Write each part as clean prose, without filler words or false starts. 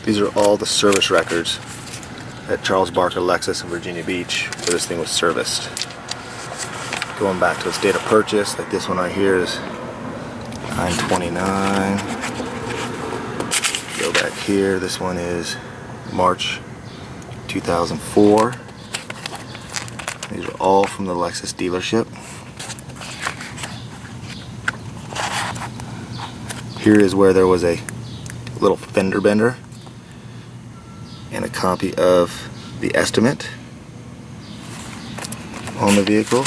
These are all the service records at Charles Barker Lexus in Virginia Beach where this thing was serviced. Going back to its date of purchase, like this one right here is 9/29. Go back here, this one is March 2004. These are all from the Lexus dealership. Here is where there was a little fender bender and a copy of the estimate on the vehicle,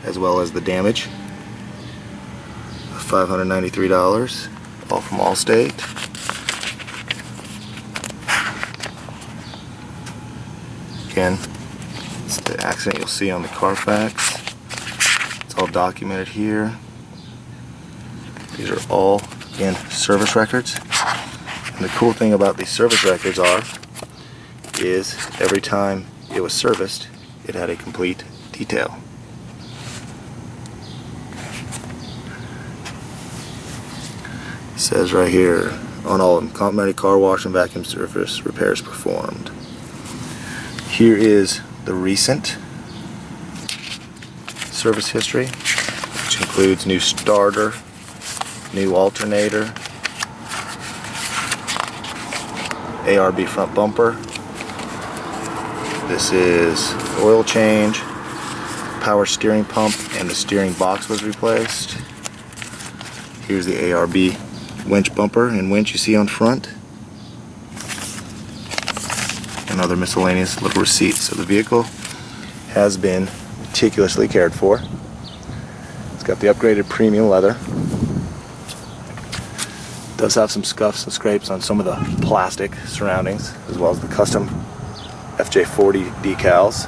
as well as the damage. $593, all from Allstate. Again, it's the accident you'll see on the Carfax. It's all documented here. These are all, again, service records. And the cool thing about these service records is every time it was serviced, it had a complete detail. It says right here, on all of them, complimentary car wash and vacuum surface repairs performed. Here is the recent service history, which includes new starter, new alternator, ARB front bumper. This is oil change, power steering pump, and the steering box was replaced. Here's the ARB winch bumper and winch you see on front, and other miscellaneous little receipts. So the vehicle has been meticulously cared for. It's got the upgraded premium leather. It does have some scuffs and scrapes on some of the plastic surroundings, as well as the custom fj80 decals.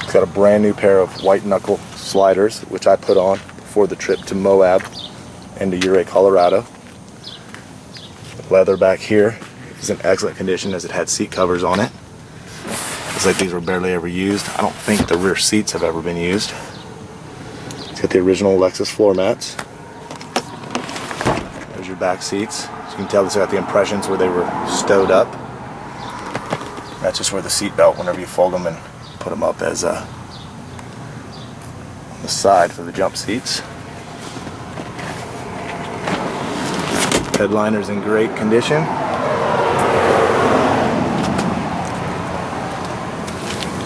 It's got a brand new pair of white knuckle sliders, which I put on before the trip to Moab and to Ouray, Colorado. The leather back here is in excellent condition, as it had seat covers on it. Looks like these were barely ever used. I don't think the rear seats have ever been used. It's got the original Lexus floor mats. There's your back seats. So you can tell this got the impressions where they were stowed up. That's just where the seat belt, whenever you fold them and put them up as on the side for the jump seats. Headliner's in great condition.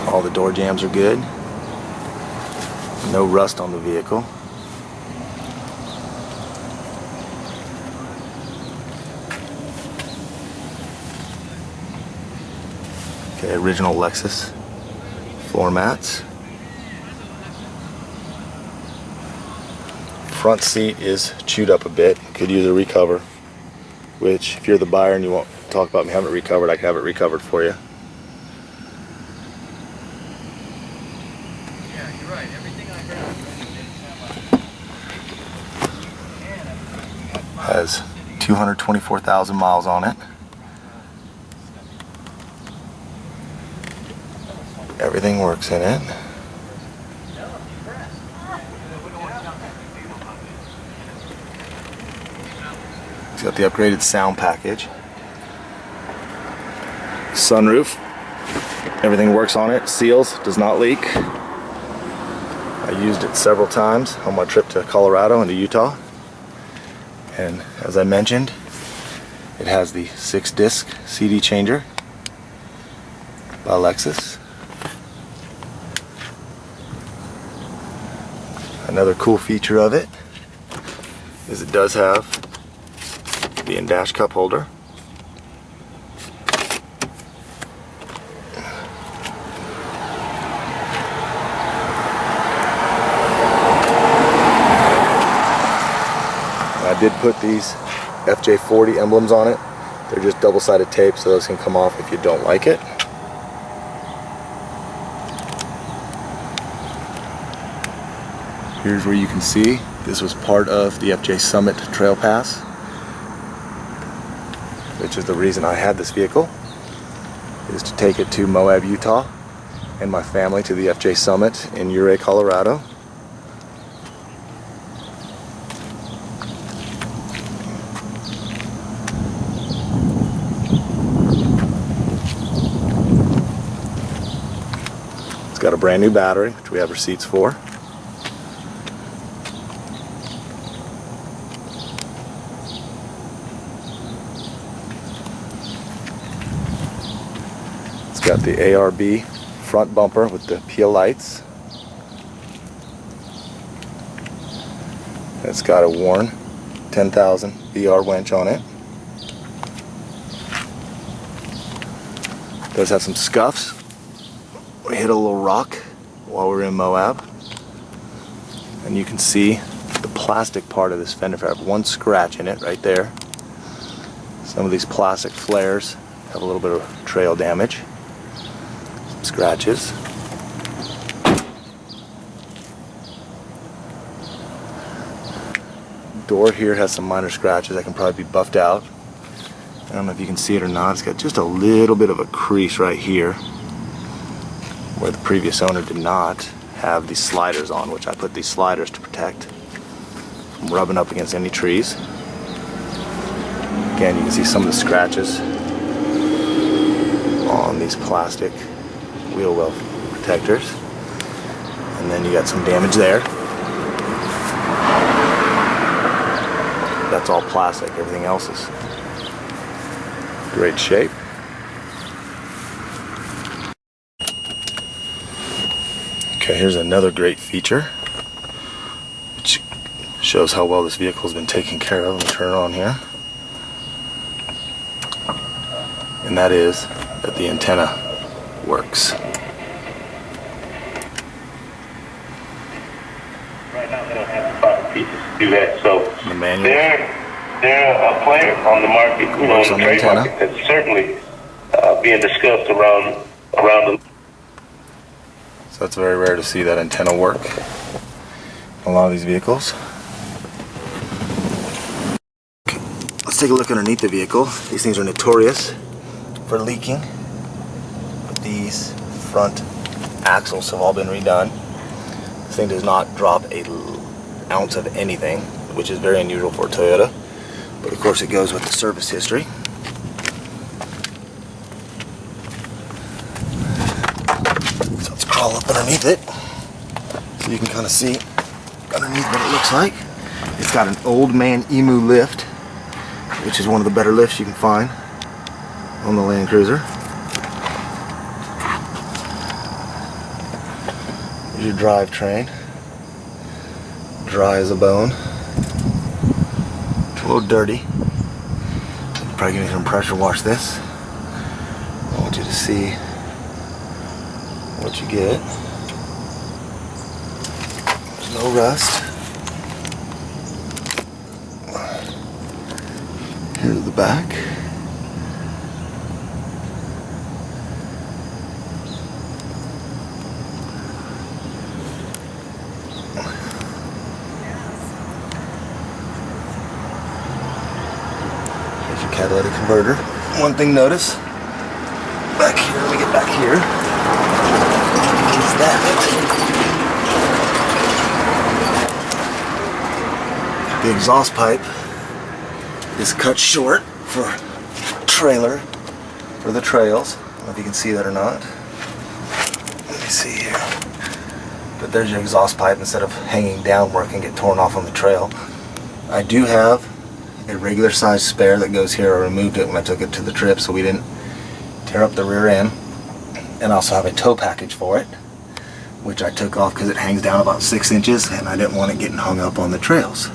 All the door jambs are good. No rust on the vehicle. Okay, original Lexus floor mats. Front seat is chewed up a bit. Could use a recover, which if you're the buyer and you won't talk about me having it recovered, I can have it recovered for you. Yeah, you're right. Everything I heard Has 224,000 miles on it. Everything works in it. It's got the upgraded sound package. Sunroof. Everything works on it. Seals, does not leak. I used it several times on my trip to Colorado and to Utah. And as I mentioned, it has the 6-disc CD changer by Lexus. Another cool feature of it is it does have the in-dash cup holder. I did put these fj80 emblems on it. They're just double-sided tape, so those can come off if you don't like it. Here's where you can see this was part of the FJ Summit Trail Pass. which is the reason I had this vehicle, is to take it to Moab, Utah, and my family to the FJ Summit in Ouray, Colorado. It's got a brand new battery, which we have receipts for. It's got the ARB front bumper with the peel lights. It's got a Warn 10,000 VR winch on it. Does have some scuffs. We hit a little rock while we were in Moab, and you can see the plastic part of this fender flare. I have one scratch in it right there. Some of these plastic flares have a little bit of trail damage. Some scratches. Door here has some minor scratches that can probably be buffed out. I don't know if you can see it or not. It's got just a little bit of a crease right here, where the previous owner did not have these sliders on, which I put these sliders to protect from rubbing up against any trees. Again, you can see some of the scratches on these plastic wheel well protectors. And then you got some damage there. That's all plastic. Everything else is great shape. Okay, here's another great feature, which shows how well this vehicle has been taken care of. Let me turn it on here. And that is that the antenna works. Right now they don't have the proper pieces to do that, so the manual. They're a player on the market, you know, in the trade market that's certainly being discussed around the. So it's very rare to see that antenna work on a lot of these vehicles. Okay, let's take a look underneath the vehicle. These things are notorious for leaking, but these front axles have all been redone. This thing does not drop an ounce of anything, which is very unusual for a Toyota, but of course it goes with the service history. Crawl up underneath it so you can kind of see underneath what it looks like. It's got an old man emu lift, which is one of the better lifts you can find on the Landcruiser. Here's your drivetrain, dry as a bone, a little dirty. You're probably gonna need some pressure wash this. I want you to see what you get. There's no rust. Here's the back. Here's your catalytic converter. One thing notice, back here, let me get back here. That. The exhaust pipe is cut short for trailer for the trails. I don't know if you can see that or not. Let me see here. But there's your exhaust pipe instead of hanging down where it can get torn off on the trail. I do have a regular size spare that goes here. I removed it when I took it to the trip so we didn't tear up the rear end. And I also have a tow package for it, which I took off because it hangs down about 6 inches and I didn't want it getting hung up on the trails.